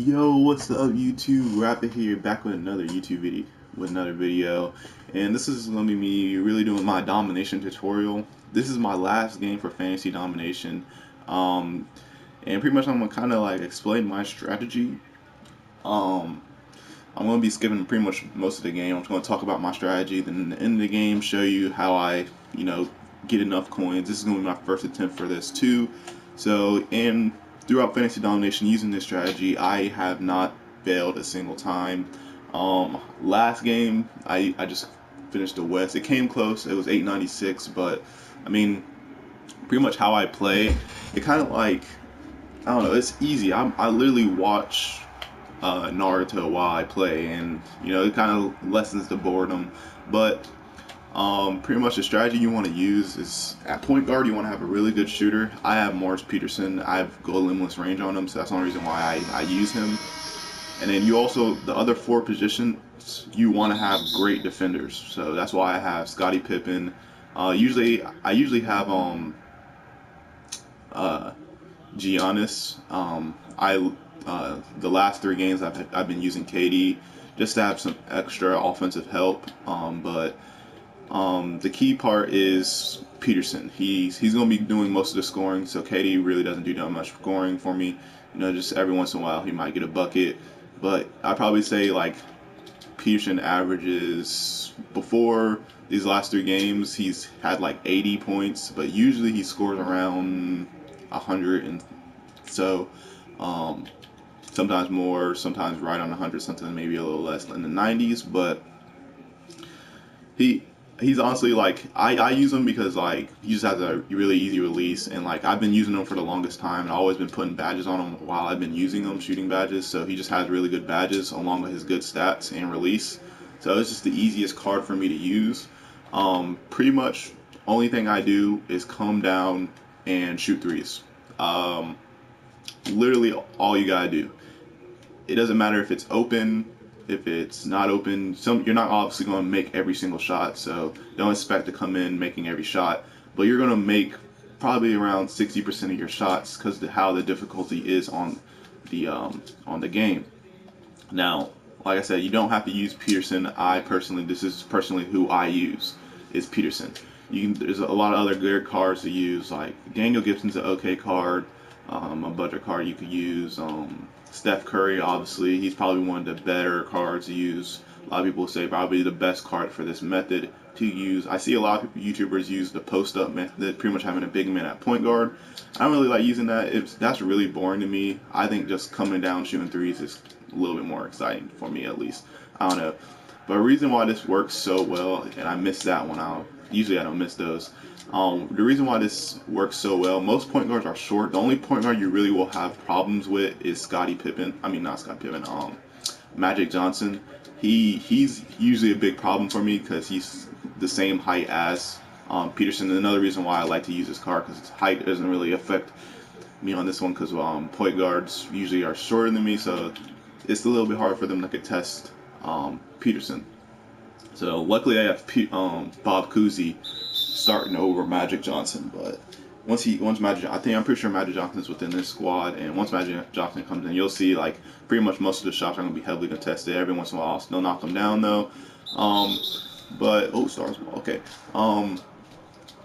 Yo, what's up YouTube? Rapid here, back with another YouTube video. And this is gonna be me really doing my domination tutorial. This is my last game for fantasy domination. Um and pretty much I'm gonna kinda like explain my strategy. Um I'm gonna be skipping pretty much most of the game. I'm just gonna talk about my strategy, then at the end of the game show you how I, get enough coins. This is gonna be my first attempt for this too. So and throughout fantasy domination using this strategy, I have not failed a single time. Last game I just finished the West. It came close. It was 896, but I mean pretty much how I play. It kind of like I don't know. It's easy. I literally watch Naruto while I play, and it kind of lessens the boredom. But pretty much the strategy you want to use is at point guard. You want to have a really good shooter. I have Morris Peterson. I have goal limitless range on him, so that's the only reason why I use him. And then you also the other four positions you want to have great defenders. So that's why I have Scottie Pippen. I usually have uh, Giannis. I The last three games I've been using KD just to have some extra offensive help. But the key part is Peterson. He's going to be doing most of the scoring, so KD really doesn't do that much scoring for me. Just every once in a while he might get a bucket. But I probably say like Peterson averages before these last three games he's had like 80 points, but usually he scores around 100 and so. Um, Sometimes more, sometimes right on 100, sometimes maybe a little less in the 90s. But he he's honestly like I use him because like he just has a really easy release, and like I've been using him for the longest time, and I've always been putting badges on him while I've been using him, shooting badges. So he just has really good badges along with his good stats and release. So it's just the easiest card for me to use. Pretty much only thing I do is come down and shoot threes. Um, Literally all you gotta do. It doesn't matter if it's open, if it's not open. You're not obviously going to make every single shot, so don't expect to come in making every shot. But you're going to make probably around 60% of your shots because of how the difficulty is on the game. Now, like I said, you don't have to use Peterson. This is personally who I use is Peterson. There's a lot of other good cards to use. Like Daniel Gibson's an okay card, a budget card you could use. Steph Curry, obviously, he's probably one of the better cards to use. A lot of people say probably the best card for this method to use. I see a lot of YouTubers use the post-up method, pretty much having a big man at point guard. I don't really like using that. That's really boring to me. I think just coming down shooting threes is a little bit more exciting for me, at least. I don't know. But the reason why this works so well, and I missed that one out. Usually I don't miss those. The reason why this works so well, most point guards are short. The only point guard you really will have problems with is Scottie Pippen. I mean, not Scottie Pippen. Magic Johnson. He's usually a big problem for me because he's the same height as Peterson. And another reason why I like to use this card because his height doesn't really affect me on this one because point guards usually are shorter than me, so it's a little bit hard for them to contest Peterson. So luckily I have Bob Cousy starting over Magic Johnson, but I'm pretty sure Magic Johnson's within this squad, and once Magic Johnson comes in, you'll see like pretty much most of the shots are going to be heavily contested. Every once in a while, I'll still knock them down though. But stars ball. Okay.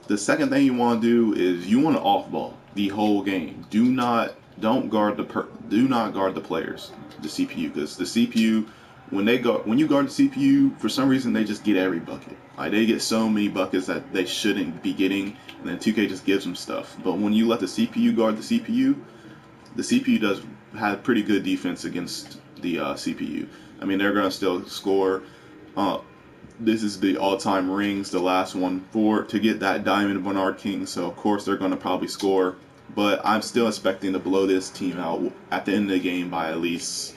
The second thing you want to do is you want to off ball the whole game. Do not guard the players, the CPU, because the CPU when you guard the CPU, for some reason they just get every bucket. Like they get so many buckets that they shouldn't be getting, and then 2K just gives them stuff. But when you let the CPU guard the CPU does have pretty good defense against the CPU. I mean, they're gonna still score. This is the all-time rings, the last one to get that Diamond Bernard King. So of course they're gonna probably score, but I'm still expecting to blow this team out at the end of the game by at least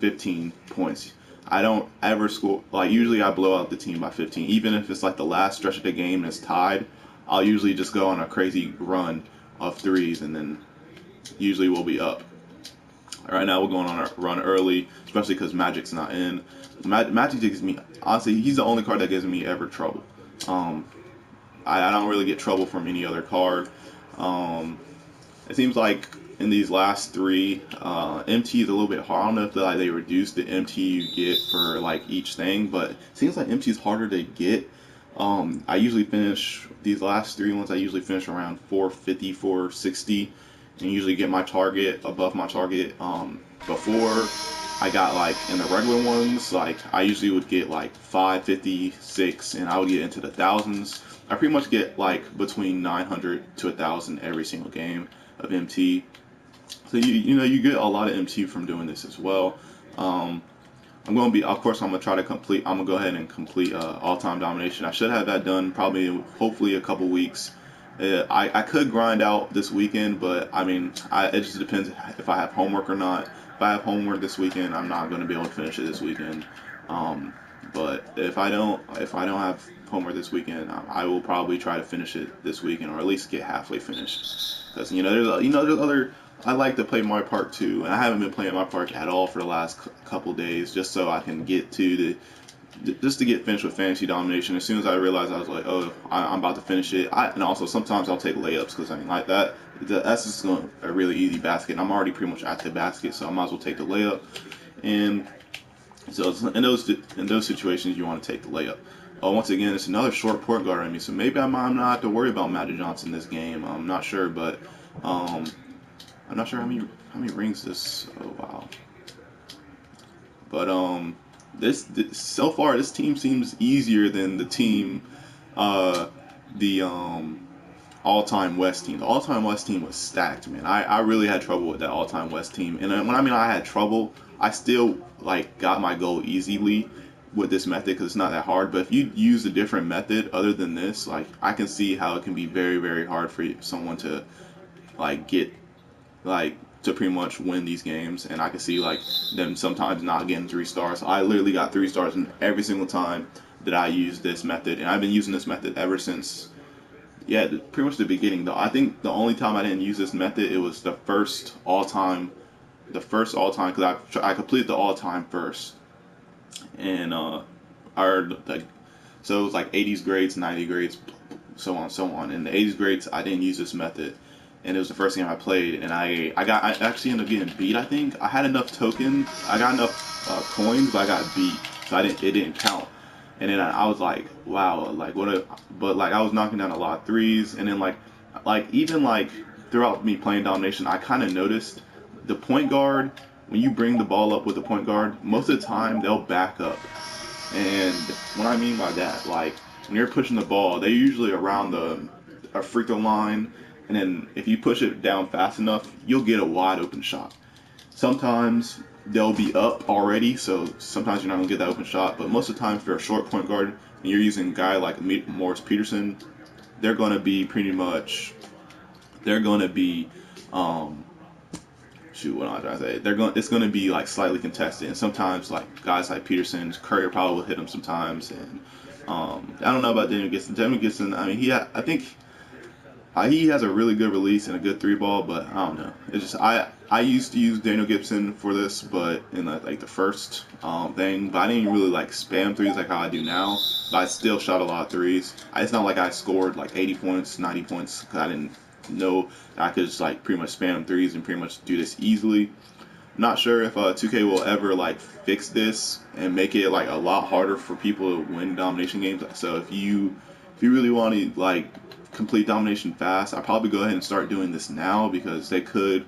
15 points. I don't ever score, like usually I blow out the team by 15. Even if it's like the last stretch of the game and it's tied, I'll usually just go on a crazy run of threes and then usually we'll be up. Right now we're going on a run early, especially because Magic's not in. Magic gives me, honestly, he's the only card that gives me ever trouble. Um, I don't really get trouble from any other card. It seems like in these last three, MT is a little bit hard. I don't know if they reduced the MT you get for like each thing, but it seems like MT is harder to get. I usually finish these last three ones. I usually finish around 450, 460, and usually get my target above my target. Before I got like in the regular ones, like I usually would get like 556, and I would get into the thousands. I pretty much get like between 900 to 1,000 every single game of MT. So you get a lot of MT from doing this as well. I'm going to be, of course, I'm going to try to complete, I'm going to go ahead and complete all-time domination. I should have that done probably, hopefully a couple weeks. I could grind out this weekend, but I mean, it just depends if I have homework or not. If I have homework this weekend, I'm not going to be able to finish it this weekend. But if I don't have homework this weekend, I will probably try to finish it this weekend, or at least get halfway finished. Because there's other. I like to play Mario Park 2, and I haven't been playing Mario Park at all for the last couple days, just so I can get to just to get finished with Fantasy Domination. As soon as I realized, I was like, oh, I'm about to finish it. And also sometimes I'll take layups, because I mean, like that's just a really easy basket. And I'm already pretty much at the basket, so I might as well take the layup. And so in those situations, you want to take the layup. Once again, it's another short point guard on me, so maybe I'm not have to worry about Magic Johnson this game. I'm not sure, but I'm not sure how many rings this. Oh wow! But this so far this team seems easier than the team, the all-time West team. The all-time West team was stacked, man. I really had trouble with that all-time West team, and when I mean I had trouble, I still like got my goal easily with this method because it's not that hard. But if you use a different method other than this, like I can see how it can be very, very hard for someone to like get like to pretty much win these games, and I can see like them sometimes not getting 3 stars. I literally got 3 stars in every single time that I used this method, and I've been using this method ever since, yeah, pretty much the beginning. Though I think the only time I didn't use this method, it was the first all time because I completed the all time first, and like so it was like 80s grades, 90 grades, so on, so on. In the 80s grades, I didn't use this method, and it was the first game I played, and I actually ended up getting beat. I think I had enough tokens, I got enough coins, but I got beat, so it didn't count. And then I was like, wow, like but like I was knocking down a lot of threes, and then like even like throughout me playing domination, I kind of noticed the point guard, when you bring the ball up with the point guard, most of the time they'll back up. And what I mean by that, like when you're pushing the ball, they're usually around a free throw line, and then if you push it down fast enough, you'll get a wide open shot. Sometimes they'll be up already, so sometimes you're not gonna get that open shot. But most of the time, if you're a short point guard and you're using a guy like Morris Peterson, they're gonna be pretty much, they're gonna be, what am I trying to say? It's gonna be like slightly contested, and sometimes like guys like Peterson, Curry probably will hit him sometimes, and I don't know about Daniel Gibson. Daniel Gibson, I mean, I think he has a really good release and a good 3-ball, but I don't know. It's just I used to use Daniel Gibson for this, but in like the first thing, but I didn't really like spam threes like how I do now. But I still shot a lot of threes. It's not like I scored like 80 points, 90 points, because I didn't know that I could just like pretty much spam threes and pretty much do this easily. Not sure if 2K will ever like fix this and make it like a lot harder for people to win domination games. So if you really want to like complete domination fast, I'll probably go ahead and start doing this now, because they could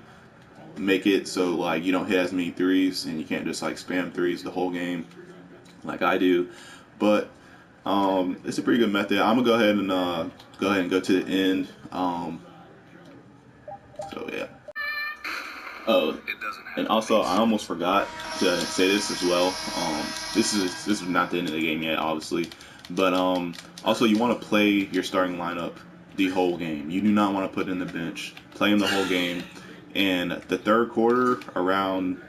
make it so like you don't hit as many threes and you can't just like spam threes the whole game like I do. But it's a pretty good method. I'm gonna go ahead and go to the end. So yeah. Oh, and also I almost forgot to say this as well. This is not the end of the game yet, obviously, but also you want to play your starting lineup the whole game. You do not want to put in the bench. Play them the whole game. And the third quarter, around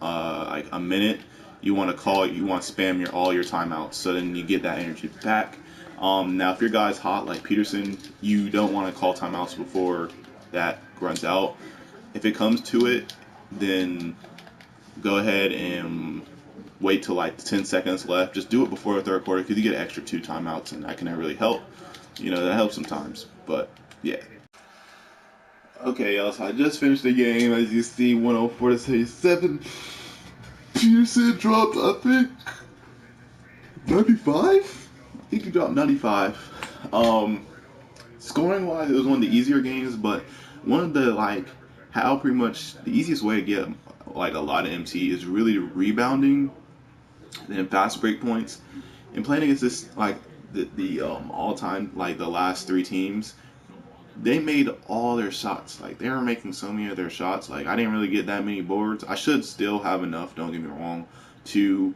like a minute, you want to spam all your timeouts, so then you get that energy back. Now if your guy's hot like Peterson, you don't want to call timeouts before that runs out. If it comes to it, then go ahead and wait till like 10 seconds left. Just do it before the third quarter, because you get an extra 2 timeouts, and that can really help. That helps sometimes. But yeah. Okay, y'all, so I just finished the game. As you see, 104 to 77. Peterson dropped, I think, 95? I think he dropped 95. Scoring wise, it was one of the easier games, but one of the, like, how pretty much the easiest way to get, like, a lot of MT is really rebounding and fast break points. And playing against this, like, the all time, like, the last three teams, they made all their shots. Like they were making so many of their shots. Like I didn't really get that many boards. I should still have enough. Don't get me wrong, to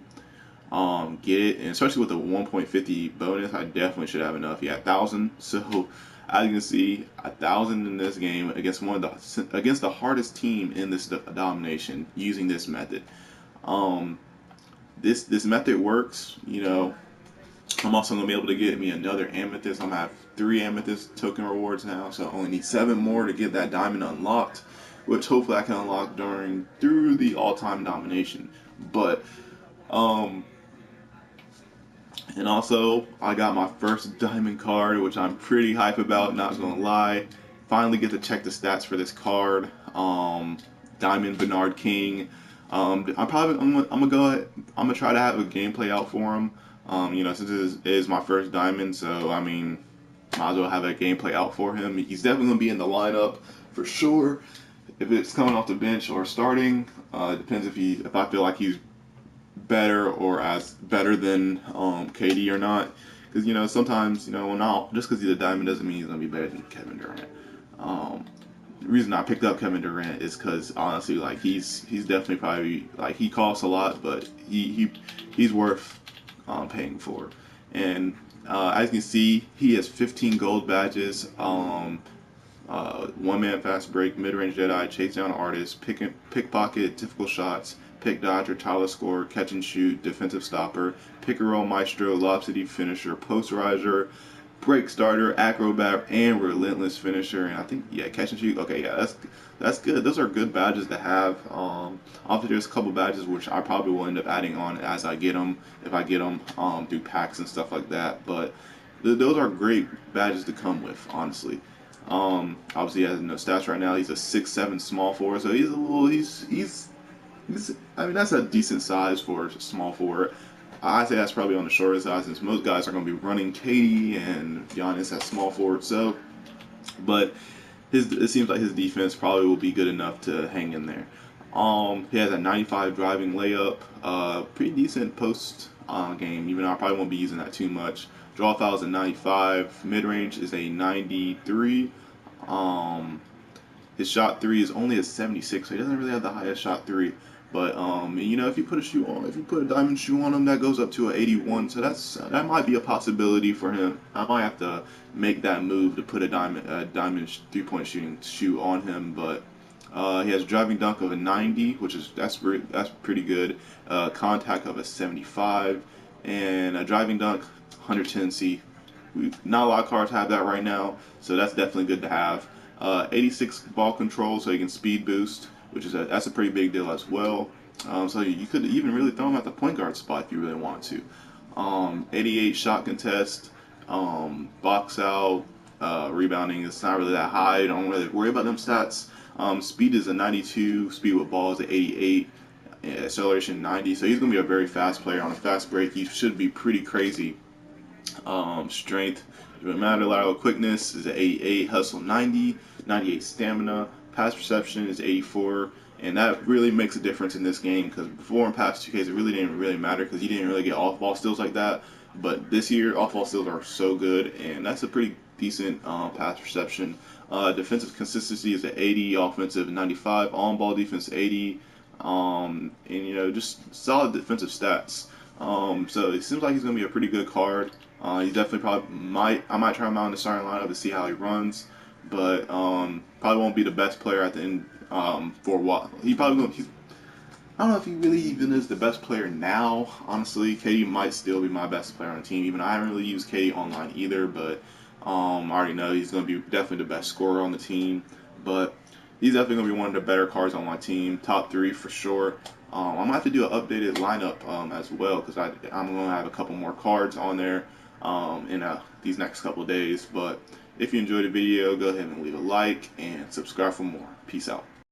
get it, and especially with the 1.50 bonus, I definitely should have enough. Yeah, 1,000. So as you can see, 1,000 in this game against against the hardest team in this domination using this method. Um, this method works. You know, I'm also gonna be able to get me another amethyst. I'm gonna have 3 amethyst token rewards now, so I only need 7 more to get that diamond unlocked, which hopefully I can unlock through the all-time domination. But um, and also I got my first diamond card, which I'm pretty hype about. Not gonna lie, finally get to check the stats for this card. Diamond Bernard King. I'm gonna go ahead. I'm gonna try to have a gameplay out for him. You know, since it is my first diamond, so I mean, might as well have a gameplay out for him. He's definitely gonna be in the lineup for sure. If it's coming off the bench or starting, it depends if I feel like he's better or as better than KD or not. Because you know sometimes you know not just because he's a diamond doesn't mean he's gonna be better than Kevin Durant. Um, the reason I picked up Kevin Durant is because honestly, like he's definitely probably like he costs a lot, but he's worth paying for. And as you can see, he has 15 gold badges. One man fast break, mid range Jedi, chase down artist, pickpocket, difficult shots, pick dodger, Tyler score, catch and shoot, defensive stopper, pick and roll maestro, lob city finisher, posterizer, break starter, acrobat, and relentless finisher. And I think yeah, catch and shoot. Okay, yeah, that's good. Those are good badges to have. Obviously, there's a couple badges which I probably will end up adding on as I get them, if I get them through packs and stuff like that. But those are great badges to come with, honestly. Obviously, he has no stats right now. He's a 6'7" small forward, so he's a little. I mean, that's a decent size for a small forward. I say that's probably on the shorter side since most guys are going to be running Katie and Giannis at small forward. So, but it seems like his defense probably will be good enough to hang in there. He has a 95 driving layup, pretty decent post game. Even though I probably won't be using that too much. Draw foul is a 95. Mid range is a 93. Um, his shot three is only a 76, so he doesn't really have the highest shot three. But you know, if you put a shoe on, if you put a diamond shoe on him, that goes up to an 81. So that might be a possibility for him. I might have to make that move to put a diamond 3-point shooting shoe on him. But he has driving dunk of a 90, which is that's pretty good. Contact of a 75, and a driving dunk 110. See, not a lot of cards have that right now, so that's definitely good to have. 86 ball control, so you can speed boost, which is that's a pretty big deal as well. So you could even really throw him at the point guard spot if you really want to. 88 shot contest, box out, rebounding is not really that high. Don't really worry about them stats. Speed is a 92, speed with ball is a 88, acceleration 90. So he's gonna be a very fast player on a fast break. He should be pretty crazy. Strength, matter lateral quickness is 88, hustle 90, 98 stamina, pass perception is 84, and that really makes a difference in this game because before in past 2Ks it really didn't really matter because you didn't really get off ball steals like that. But this year off ball steals are so good, and that's a pretty decent pass perception. Defensive consistency is at 80, offensive 95, on ball defense 80, and you know just solid defensive stats. So it seems like he's gonna be a pretty good card. He definitely I might try him out in the starting lineup to see how he runs, but probably won't be the best player at the end for a while. He probably won't. I don't know if he really even is the best player now. Honestly, KD might still be my best player on the team. Even I haven't really used KD online either, but I already know he's going to be definitely the best scorer on the team. But he's definitely going to be one of the better cards on my team. Top 3 for sure. I'm going to have to do an updated lineup as well because I'm going to have a couple more cards on there in these next couple of days. But If you enjoyed the video, go ahead and leave a like and subscribe for more. Peace out.